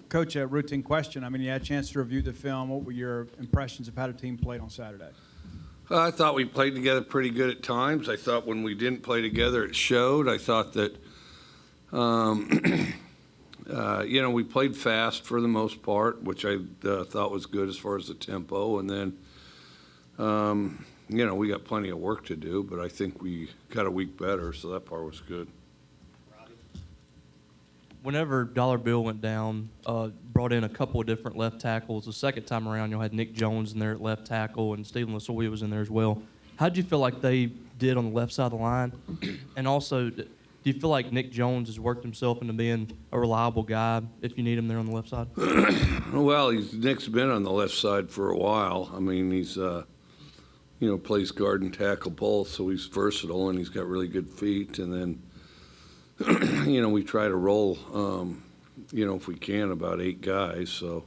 Coach, a routine question. I mean, you had a chance to review the film. What were your impressions of how the team played on Saturday? I thought we played together pretty good at times. I thought when we didn't play together, it showed. I thought that, we played fast for the most part, which I thought was good as far as the tempo. And then, we got plenty of work to do, but I think we got a week better, so that part was good. Whenever Dollar Bill went down, brought in a couple of different left tackles. The second time around, you had Nick Jones in there at left tackle, and Stephen Lasoya was in there as well. How did you feel like they did on the left side of the line? And also, do you feel like Nick Jones has worked himself into being a reliable guy if you need him there on the left side? Well, Nick's been on the left side for a while. I mean, he's, plays guard and tackle both, so he's versatile, and he's got really good feet. And then, we try to roll, if we can, about 8 guys. So,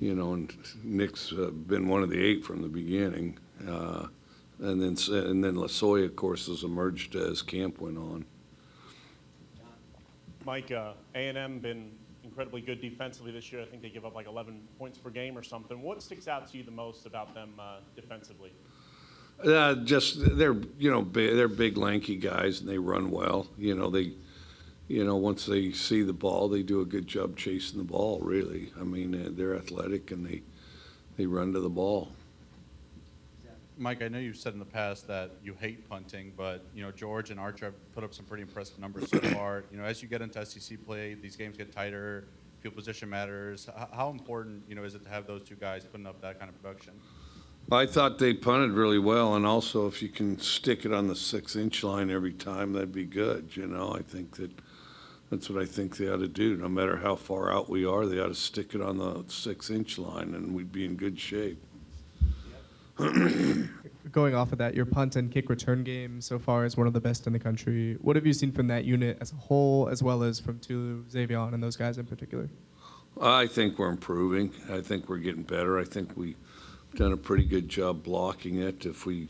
and Nick's been one of the 8 from the beginning. And then Lasoya, of course, has emerged as camp went on. Mike, A&M been incredibly good defensively this year. I think they give up like 11 points per game or something. What sticks out to you the most about them defensively? They're big, lanky guys, and they run well. Once they see the ball, they do a good job chasing the ball, really. I mean, they're athletic, and they run to the ball. Mike, I know you've said in the past that you hate punting, but, George and Archer have put up some pretty impressive numbers so far. As you get into SEC play, these games get tighter, field position matters. How important, is it to have those two guys putting up that kind of production? I thought they punted really well, and also if you can stick it on the 6-inch line every time, that'd be good. I think that's what I think they ought to do. No matter how far out we are, they ought to stick it on the 6-inch line, and we'd be in good shape. Going off of that, your punt and kick return game so far is one of the best in the country. What have you seen from that unit as a whole, as well as from Tulu, Xavier, and those guys in particular? I think we're improving. I think we're getting better. I think we've done a pretty good job blocking it. If we,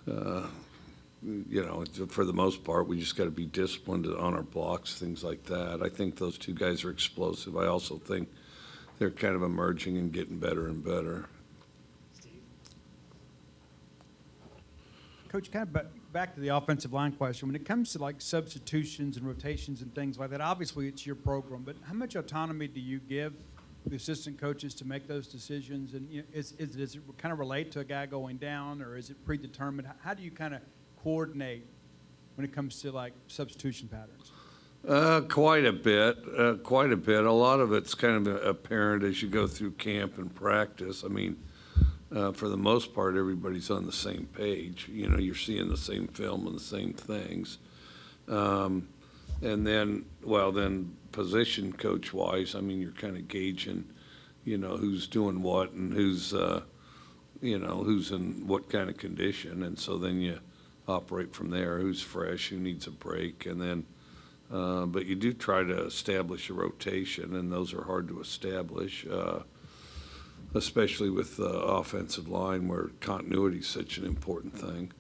for the most part, we just got to be disciplined on our blocks, things like that. I think those two guys are explosive. I also think they're kind of emerging and getting better and better. Coach, kind of back to the offensive line question. When it comes to like substitutions and rotations and things like that, obviously it's your program, but how much autonomy do you give the assistant coaches to make those decisions? And does it kind of relate to a guy going down, or is it predetermined? How do you kind of coordinate when it comes to like substitution patterns? Quite a bit. A lot of it's kind of apparent as you go through camp and practice. I mean, for the most part, everybody's on the same page. You're seeing the same film and the same things. And then position coach-wise, I mean, you're kind of gauging, who's doing what and who's in what kind of condition. And so then you operate from there, who's fresh, who needs a break. And then, but you do try to establish a rotation, and those are hard to establish. Especially with the offensive line where continuity is such an important thing.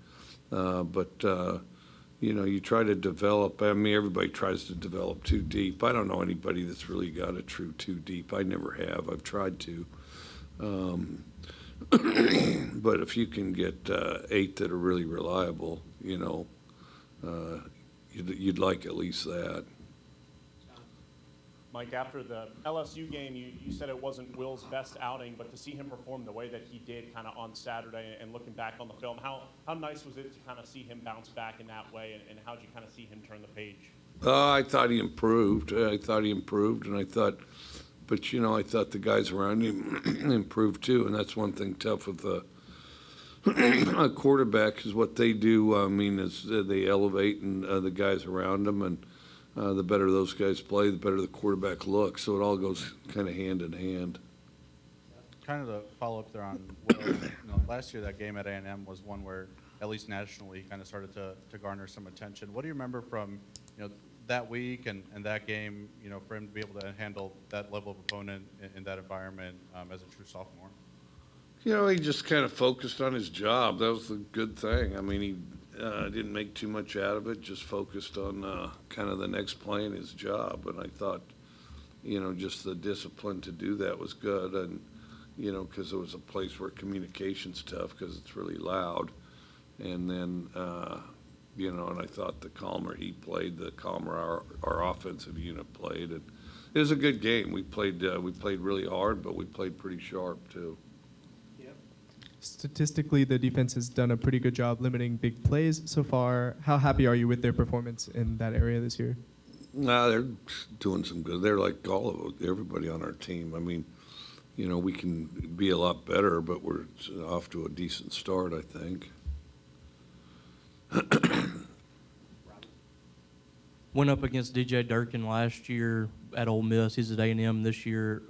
You try to develop, I mean, everybody tries to develop too deep. I don't know anybody that's really got a true too deep. I never have. I've tried to. But if you can get 8 that are really reliable, you'd like at least that. Mike, after the LSU game, you said it wasn't Will's best outing, but to see him perform the way that he did kind of on Saturday and looking back on the film, how nice was it to kind of see him bounce back in that way, and how did you kind of see him turn the page? I thought he improved. And I thought the guys around him improved too, and that's one thing tough with a quarterback is what they do. I mean, is they elevate and the guys around them, and the better those guys play, the better the quarterback looks. So it all goes kind of hand in hand. Kind of to follow up there on Will, last year that game at A&M was one where, at least nationally, kind of started to garner some attention. What do you remember from that week and that game, for him to be able to handle that level of opponent in that environment as a true sophomore? He just kind of focused on his job. That was the good thing. I mean, he didn't make too much out of it, just focused on kind of the next play in his job. And I thought, just the discipline to do that was good. And, because it was a place where communication's tough because it's really loud. And then, and I thought the calmer he played, the calmer our offensive unit played. And it was a good game. We played really hard, but we played pretty sharp too. Statistically, the defense has done a pretty good job limiting big plays so far. How happy are you with their performance in that area this year? Nah, they're doing some good. They're like everybody on our team. I mean, we can be a lot better, but we're off to a decent start, I think. Went up against DJ Durkin last year at Ole Miss. He's at A&M this year.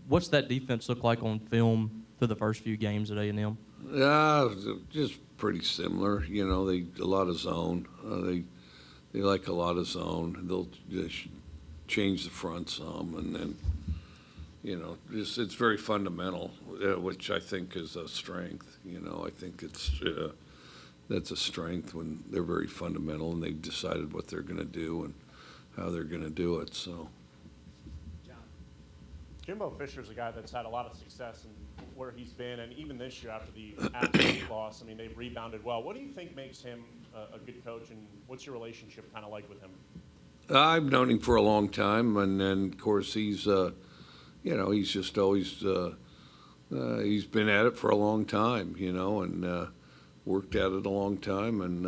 What's that defense look like on film through the first few games at A&M? Yeah, just pretty similar. They a lot of zone. They like a lot of zone. They'll just change the front some, and then it's very fundamental, which I think is a strength. I think that's a strength when they're very fundamental and they've decided what they're going to do and how they're going to do it. So. Jimbo Fisher's a guy that's had a lot of success in where he's been, and even this year after the Athletic loss, I mean, they've rebounded well. What do you think makes him a good coach, and what's your relationship kind of like with him? I've known him for a long time, and then of course he's, he's just always he's been at it for a long time, and worked at it a long time, and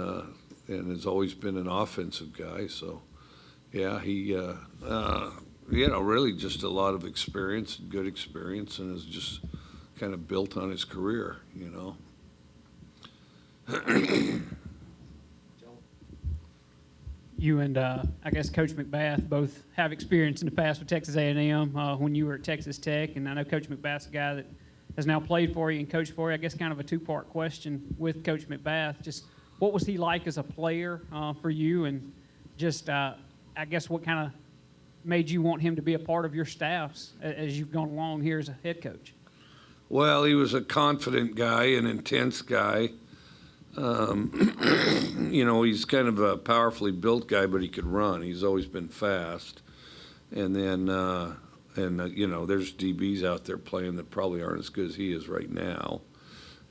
has always been an offensive guy. So, yeah, he. Really just a lot of experience, good experience, and has just kind of built on his career, You and I guess Coach McBath both have experience in the past with Texas A&M when you were at Texas Tech, and I know Coach McBath's a guy that has now played for you and coached for you. I guess kind of a two-part question with Coach McBath. Just what was he like as a player for you, and just I guess what kind of made you want him to be a part of your staffs as you've gone along here as a head coach? Well, he was a confident guy, an intense guy. He's kind of a powerfully built guy, but he could run. He's always been fast. And then, there's DBs out there playing that probably aren't as good as he is right now.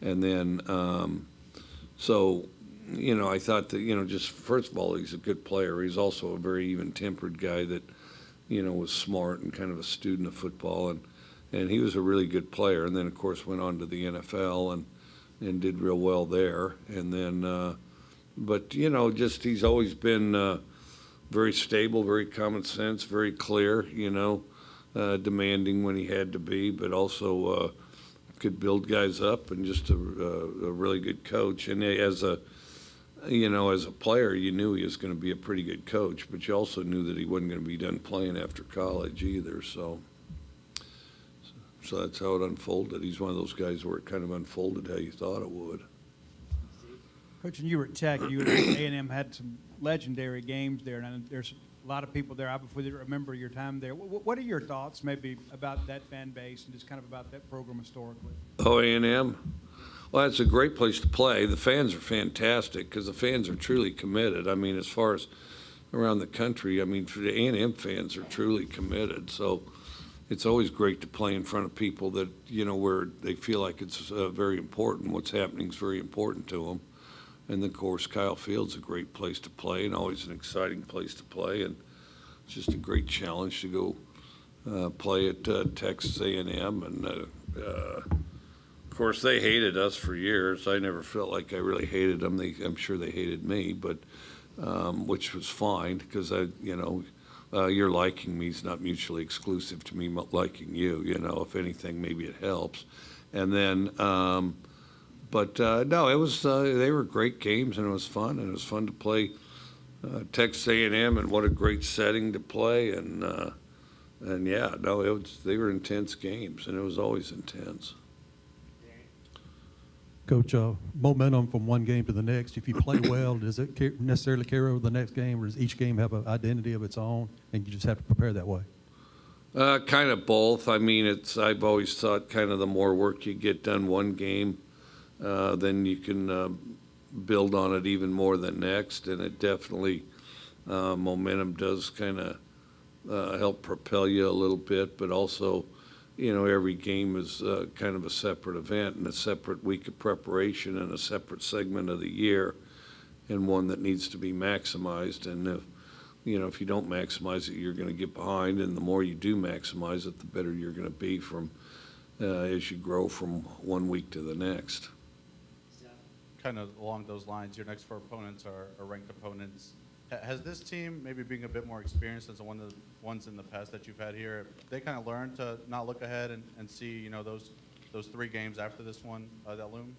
And then, I thought that, just first of all, he's a good player. He's also a very even-tempered guy that, was smart and kind of a student of football, and he was a really good player. And then, of course, went on to the NFL and did real well there. And then, he's always been very stable, very common sense, very clear, demanding when he had to be, but also could build guys up, and just a really good coach. And as a player, you knew he was going to be a pretty good coach, but you also knew that he wasn't going to be done playing after college either. So that's how it unfolded. He's one of those guys where it kind of unfolded how you thought it would. Coach, when you were at Tech, you and A&M had some legendary games there, and there's a lot of people there obviously that remember your time there. What are your thoughts maybe about that fan base and just kind of about that program historically? Oh, A&M? Well, it's a great place to play. The fans are fantastic because the fans are truly committed. I mean, as far as around the country, for the A&M fans are truly committed. So it's always great to play in front of people that, where they feel like it's very important. What's happening is very important to them. And, of course, Kyle Field's a great place to play and always an exciting place to play. And it's just a great challenge to go play at Texas A&M. And, of course, they hated us for years. I never felt like I really hated them. I'm sure they hated me, but which was fine because your liking me is not mutually exclusive to me liking you. If anything, maybe it helps. And then, no, it was. They were great games, and it was fun. And it was fun to play Texas A&M, and what a great setting to play. And yeah, no, they were intense games, and it was always intense. Coach, momentum from one game to the next. If you play well, does it necessarily carry over the next game, or does each game have an identity of its own, and you just have to prepare that way? Kind of both. I've always thought kind of the more work you get done one game, then you can build on it even more the next, and it definitely, momentum does kind of help propel you a little bit, but also, every game is kind of a separate event and a separate week of preparation and a separate segment of the year, and one that needs to be maximized. And if you don't maximize it, you're going to get behind, and the more you do maximize it, the better you're going to be from as you grow from one week to the next. Kind of along those lines, your next four opponents are ranked opponents. Has this team, maybe being a bit more experienced than one of the ones in the past that you've had here, they kind of learned to not look ahead and see, those three games after this one that loom?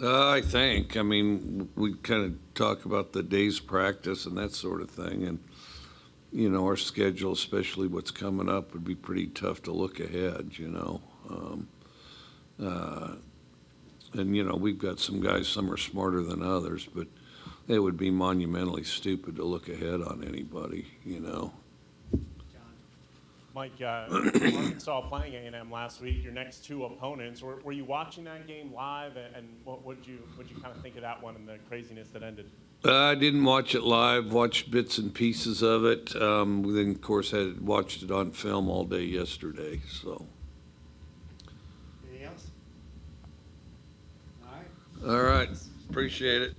I think. I mean, we kind of talk about the day's practice and that sort of thing, and our schedule, especially what's coming up, would be pretty tough to look ahead. And we've got some guys. Some are smarter than others, but it would be monumentally stupid to look ahead on anybody. Mike, Arkansas playing A&M last week. Your next two opponents. Were you watching that game live? And what would you kind of think of that one and the craziness that ended? I didn't watch it live. Watched bits and pieces of it. Then, of course, had watched it on film all day yesterday. So. Anything else? All right. All right. Appreciate it.